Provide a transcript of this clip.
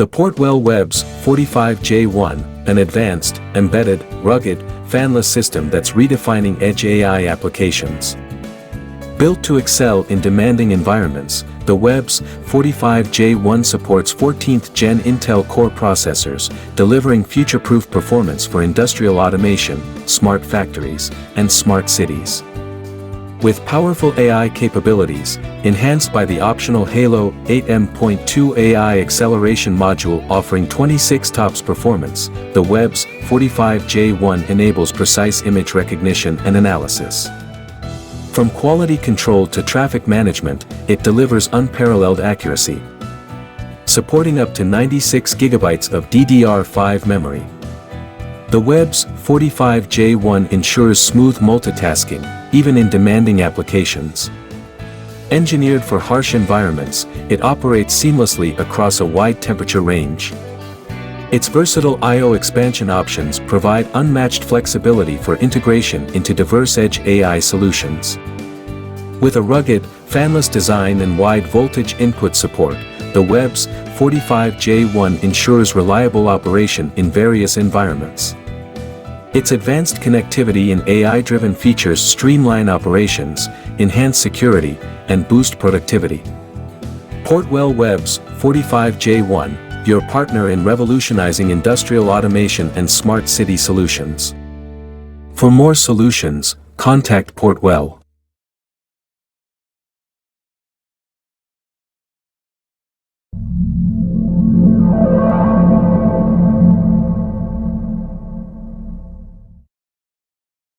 The Portwell WEBS-45J1, an advanced, embedded, rugged, fanless system that's redefining edge AI applications. Built to excel in demanding environments, the WEBS-45J1 supports 14th Gen Intel Core processors, delivering future-proof performance for industrial automation, smart factories, and smart cities. With powerful AI capabilities, enhanced by the optional Hailo-8 M.2 AI Acceleration module offering 26 TOPS performance, the WEBS-45J1 enables precise image recognition and analysis. From quality control to traffic management, it delivers unparalleled accuracy. Supporting up to 96 GB of DDR5 memory. The WEBS-45J1 ensures smooth multitasking, even in demanding applications. Engineered for harsh environments, it operates seamlessly across a wide temperature range. Its versatile I/O expansion options provide unmatched flexibility for integration into diverse edge AI solutions. With a rugged, fanless design and wide voltage input support, the WEBS-45J1 ensures reliable operation in various environments. Its advanced connectivity and AI-driven features streamline operations, enhance security, and boost productivity. Portwell WEBS-45J1, your partner in revolutionizing industrial automation and smart city solutions. For more solutions, contact Portwell.